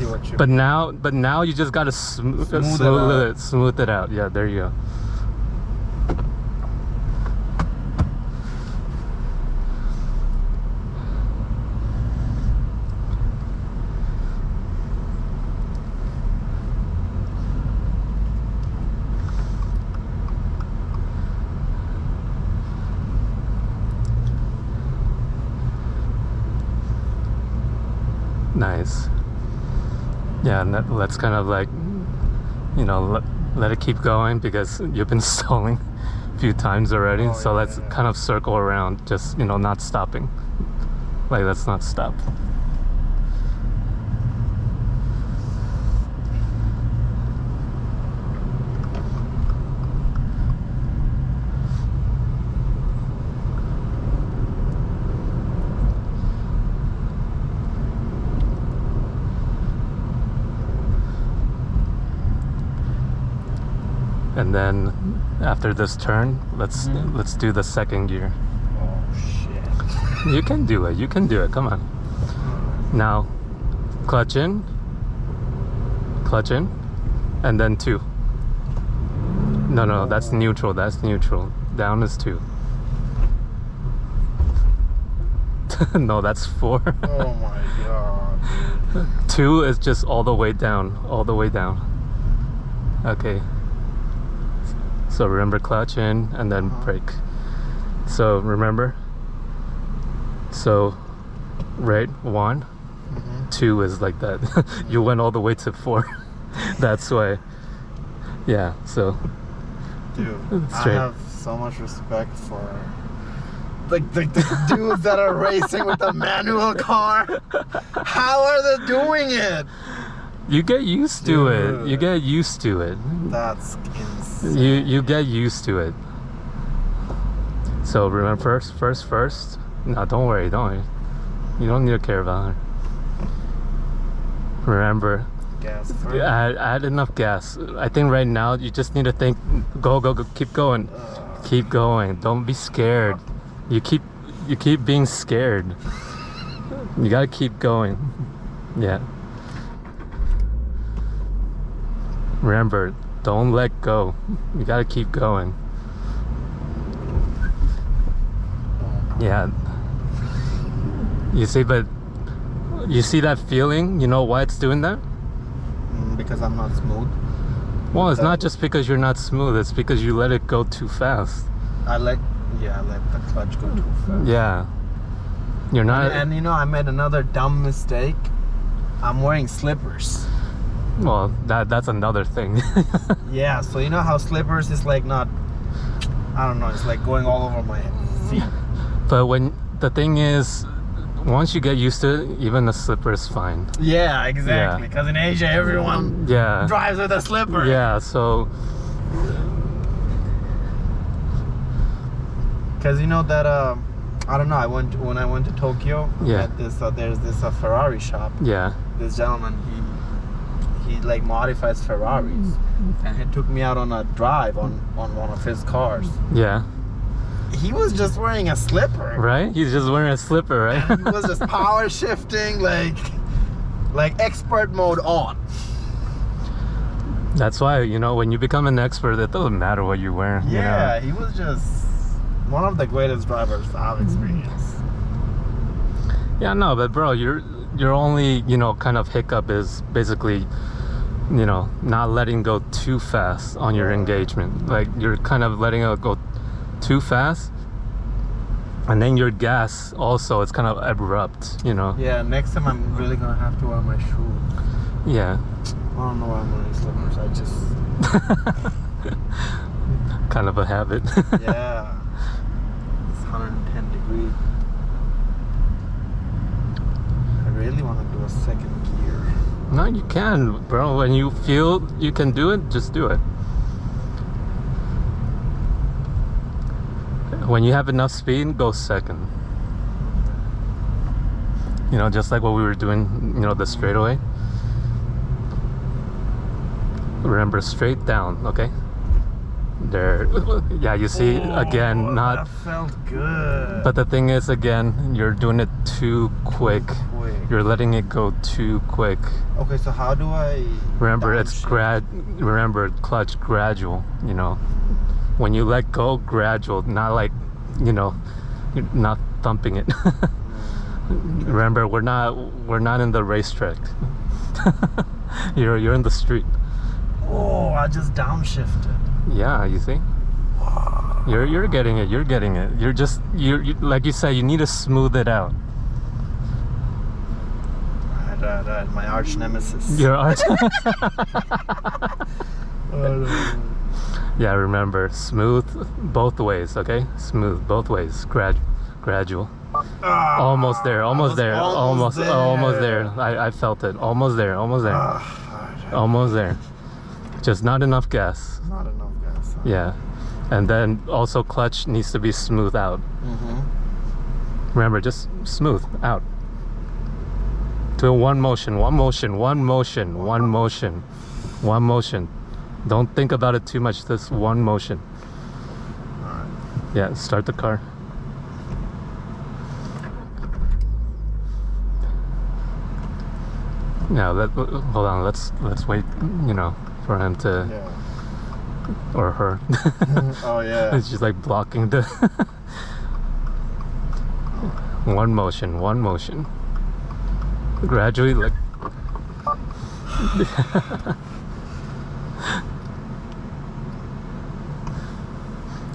see what you. But now you just gotta smooth it out. Yeah, there you go. Nice. Yeah, and let's kind of like, you know, let it keep going because you've been stalling a few times already. Oh, so yeah, let's kind of circle around, just, you know, not stopping. Like, let's not stop. And then after this turn, let's do the second gear. Oh shit. You can do it. You can do it. Come on. Now, clutch in, and then 2. No, that's neutral. That's neutral. Down is 2. No, that's 4. Oh my god. 2 is just all the way down. All the way down. Okay. So remember, clutch in and then brake. So remember. So right, 1, 2 is like that. You went all the way to 4. That's why. Yeah. So. Dude, straight. I have so much respect for like the dudes that are racing with a manual car. How are they doing it? You get used to it. You get used to it. That's insane. You get used to it. So remember, first. No, don't worry. You don't need to care about it. Remember, Gas. add enough gas. I think right now you just need to think. Go. Keep going. Keep going. Don't be scared. You keep being scared. You gotta keep going. Yeah. Remember, don't let go. You gotta keep going. Yeah. You see, but you see that feeling? You know why it's doing that? Because I'm not smooth. Well, it's not just because you're not smooth. It's because you let it go too fast. I let the clutch go too fast. Yeah. You're not. And you know, I made another dumb mistake. I'm wearing slippers. Well, that's another thing. Yeah, so you know how slippers is like not, I don't know, it's like going all over my feet. But when the thing is, once you get used to it, even a slipper is fine. Yeah, exactly. Because in Asia, everyone drives with a slipper. Yeah, so. Because you know that, I don't know, when I went to Tokyo, at this, there's this Ferrari shop. Yeah. This gentleman, he like modifies Ferraris, and he took me out on a drive on one of his cars. Yeah. He was just wearing a slipper. Right? He's just wearing a slipper, right? And he was just power shifting, like expert mode on. That's why, you know, when you become an expert, it doesn't matter what you're wearing. Yeah, you know? he was just one of the greatest drivers I've experienced. Yeah, no, but bro, your only, you know, kind of hiccup is basically, you know, not letting go too fast on your engagement. Like, you're kind of letting it go too fast, and then your gas also, it's kind of abrupt, you know. Yeah, next time I'm really gonna have to wear my shoes. Yeah. I don't know why I'm wearing slippers. I just kind of a habit. Yeah. It's 110 degrees. I really want to do a second gear. No, you can, bro. When you feel you can do it, just do it. When you have enough speed, go second. You know, just like what we were doing, you know, the straightaway. Remember, straight down, okay? There. Yeah, you see, again, not... That felt good. But the thing is, again, you're doing it too quick. You're letting it go too quick. Okay, so how do I... Remember, it's downshift? Remember, clutch gradual. You know, when you let go, gradual, not like, you know, you're not thumping it. Remember, we're not in the racetrack. You're in the street. Oh, I just downshifted. Yeah, you see. Wow. You're getting it. You're getting it. You're just you like you said. You need to smooth it out. Right. My arch nemesis. Your arch. Oh, Yeah, remember, smooth both ways. Okay, smooth both ways. Gradual. Almost there. Almost there. Almost there. I felt it. Almost there. Almost there. Almost there. Just not enough gas. Not enough gas. Huh? Yeah, and then also clutch needs to be smooth out. Remember, just smooth out. To one motion, one motion, one motion, one motion, one motion. Don't think about it too much. This one motion. Alright. Yeah, start the car. Now hold on. Let's wait. You know, for him to or her. Oh yeah. It's just like blocking the. One motion. One motion. Gradually, like.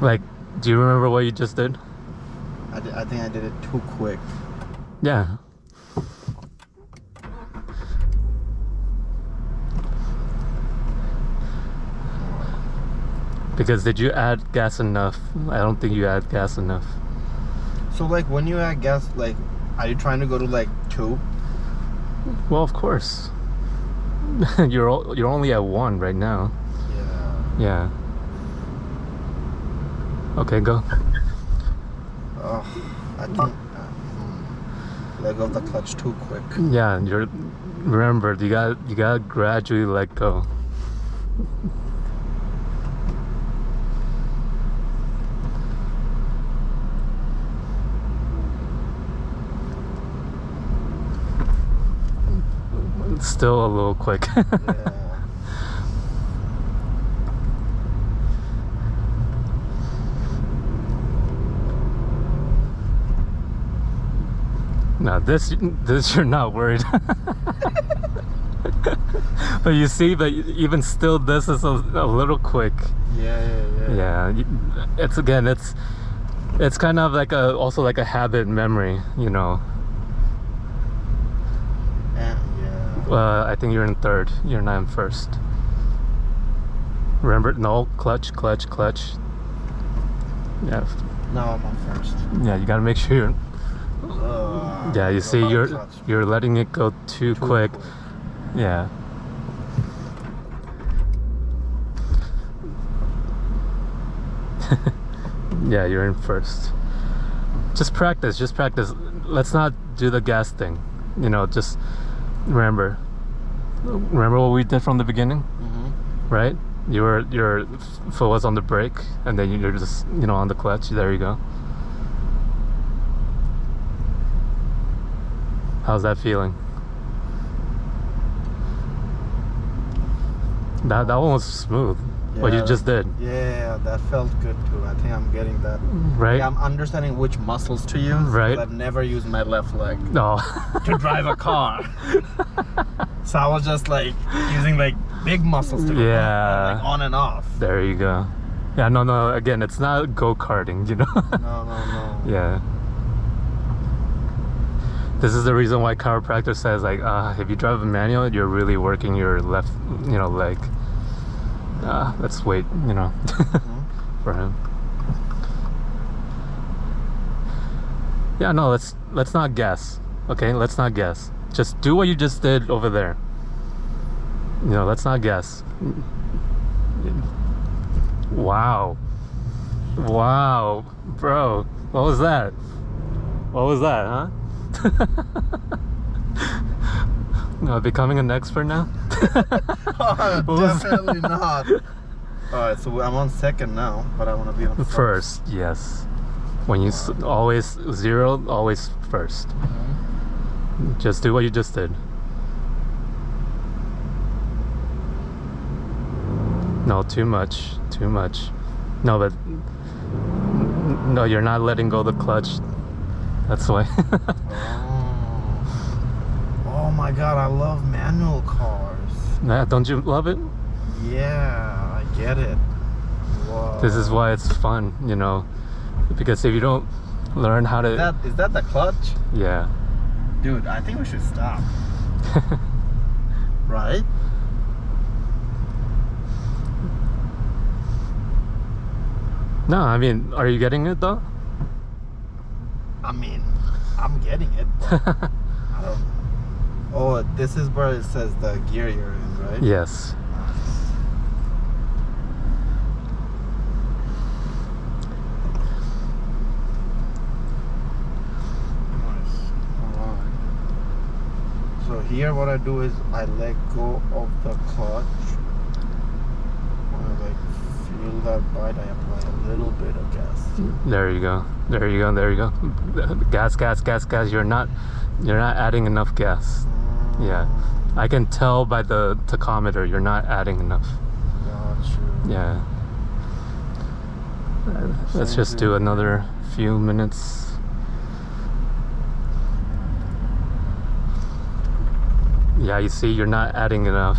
Like, do you remember what you just did? I think I did it too quick. Yeah. Because did you add gas enough? I don't think you add gas enough. So like when you add gas, like, are you trying to go to like 2? Well, of course. You're only at 1 right now. Yeah. Yeah. Okay, go. Oh, I think let go of the clutch too quick. Yeah, remember, you gotta gradually let go. It's still a little quick. Yeah. Now this you're not worried. But you see, but even still, this is a little quick. Yeah. It's kind of like also like a habit memory, you know. Yeah. I think you're in 3rd. You're not in 1st. Remember, no, clutch. Yeah. No, I'm on 1st. Yeah, you gotta make sure you're. Yeah, you see, you're letting it go too quick. Yeah. Yeah, you're in 1st. Just practice. Let's not do the gas thing. You know, just remember what we did from the beginning, right? Your foot was on the brake, and then you're just, you know, on the clutch. There you go. How's that feeling? That one was smooth. What you just did. Yeah, that felt good too. I think I'm getting that. Right. Yeah, I'm understanding which muscles to use. Right. I've never used my left leg No. to drive a car. So I was just like using like big muscles to go like on and off. There you go. Yeah, no. Again, it's not go-karting, you know. No. Yeah. This is the reason why chiropractor says, like, if you drive a manual, you're really working your left, you know, leg. Let's wait, you know, for him. Yeah, no, let's not guess. Okay, let's not guess. Just do what you just did over there. You know, let's not guess. Wow, bro, what was that? Huh? No, becoming an expert now? Definitely not. Alright, so I'm on 2nd now, but I want to be on 1st, yes. When you always 0, always 1st. Just do what you just did. No, too much. Too much. No, but no, you're not letting go of the clutch. That's why. Oh my god, I love manual cars. Nah, don't you love it? Yeah, I get it. Whoa. This is why it's fun, you know, because if you don't learn how to... Is that the clutch? Yeah. Dude, I think we should stop. Right? No, I mean, are you getting it though? I mean, I'm getting it, but I don't know. Oh, this is where it says the gear you're in, right? Yes. Nice. Alright. So here what I do is I let go of the clutch. When I like feel that bite, I apply a little bit of gas. There you go. There you go. There you go. Gas, gas, gas, gas. You're not adding enough gas. Yeah. I can tell by the tachometer you're not adding enough. Gotcha. Yeah. Let's just do another few minutes. Yeah, you see, you're not adding enough.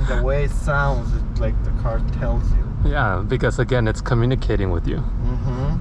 The way it sounds, it's like the car tells you. Yeah, because again, it's communicating with you. Mm-hmm.